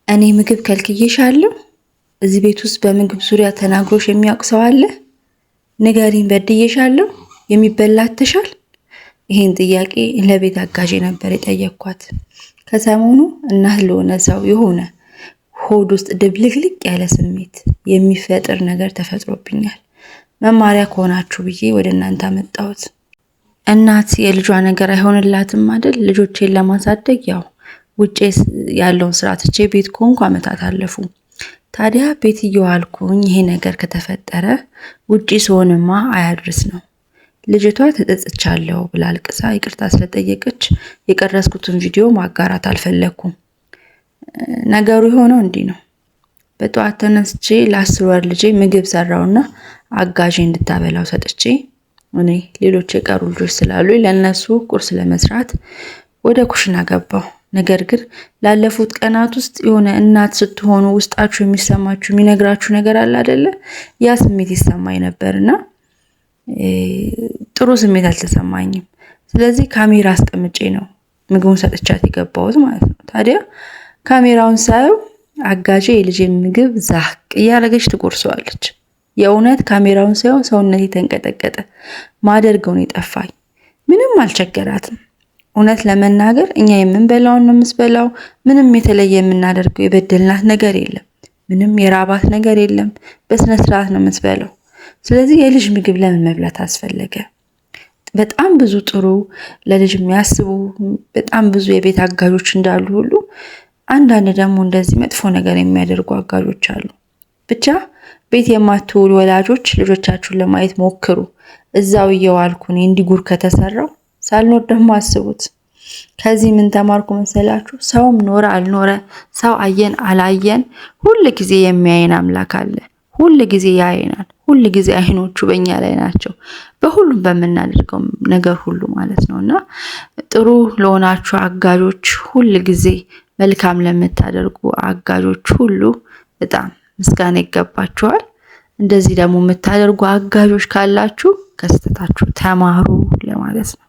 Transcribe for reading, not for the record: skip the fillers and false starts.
እኔ ምግብ ከልክዬሻለሁ? እዚህ ቤት ውስጥ በምግብ ዙሪያ ተናግሮሽ የሚያውቅ ሰው አለ? ንገሪኝ፣ በድዬሻለሁ? የሚበላትሻል? ይሄን ጥያቄ ለቤት አጋዤ ነበር የጠየቅኳት። ከሰሞኑ እናት ለሆነ ሰው የሆነ ሆድ ውስጥ ድብልቅልቅ ያለ ስሜት የሚፈጥር ነገር ተፈጥሮብኛል። መማሪያ ከሆናችሁ ብዬ ወደ እናንተ አመጣሁት። እናት የልጇ ነገር አይሆንላትም አይደል? ልጆቼን ለማሳደግ ያው ውጪ ያለውን ስራ ትቼ ቤት ከሆንኩ አመታት አለፉ። ታዲያ ቤት እየዋልኩኝ ይሄ ነገር ከተፈጠረ ውጪ ስሆንማ አያድርስ ነው። ልጅቷ ተጸጽቻለሁ ብላ አልቅሳ ይቅርታ ስለጠየቀች የቀረስኩትን ቪዲዮ ማጋራት አልፈለኩም። ነገሩ የሆነው እንዲህ ነው። በጠዋት ተነስቼ ለ10 ወር ልጄ ምግብ ሰራውና አጋዤ እንድታበላው ሰጥቼ እኔ ሌሎች የቀሩ ልጆች ስላሉ ለነሱ ቁርስ ለመስራት ወደ ኩሽና ገባው። ነገር ግን ላለፉት ቀናት ውስጥ የሆነ እናት ስትሆኑ ውስጣችሁ የሚሰማችሁ የሚነግራችሁ ነገር አለ አይደለ? ያ ስሜት ይሰማኝ ነበርና ጥሩ ስሜት አልተሰማኝም። ስለዚህ ካሜራ አስቀምጬ ነው ምግቡን ሰጥቻት የገባሁት ማለት ነው። ታዲያ ካሜራውን ሳየው አጋዤ የልጄን ምግብ ዛቅ እያደረገች ትቆርሰዋለች። የእውነት ካሜራውን ሳየው ሰውነቴ ተንቀጠቀጠ። ማደርገውን የጠፋኝ። ምንም አልቸገራትም። እውነት ለመናገር እኛ የምንበላውን ነው የምትበላው። ምንም የተለየ የምናደርገው የበደልናት ነገር የለም። ምንም የራባት ነገር የለም። በስነ ስርዓት ነው የምትበላው። ስለዚህ የልጅ ምግብ ለምን መብላት አስፈለገ? በጣም ብዙ ጥሩ ለልጅ የሚያስቡ በጣም ብዙ የቤት አጋዦች እንዳሉ ሁሉ አንዳንድ ደግሞ እንደዚህ መጥፎ ነገር የሚያደርጉ አጋዦች አሉ። ብቻ ቤት የማትውሉ ወላጆች ልጆቻችሁን ለማየት ሞክሩ። እዛው እየዋልኩ እኔ እንዲጉር ከተሰራው ሳልኖር ደግሞ አስቡት። ከዚህ ምን ተማርኩ መሰላችሁ? ሰውም ኖረ አልኖረ፣ ሰው አየን አላየን፣ ሁል ጊዜ የሚያየን አምላክ አለ። ሁል ጊዜ ያየናል። ሁል ጊዜ አይኖቹ በእኛ ላይ ናቸው፣ በሁሉም በምናደርገው ነገር ሁሉ ማለት ነውና ጥሩ ለሆናችሁ አጋዦች፣ ሁል ጊዜ መልካም ለምታደርጉ አጋዦች ሁሉ በጣም ምስጋና ይገባችኋል። እንደዚህ ደግሞ የምታደርጉ አጋዦች ካላችሁ ከስተታችሁ ተማሩ ለማለት ነው።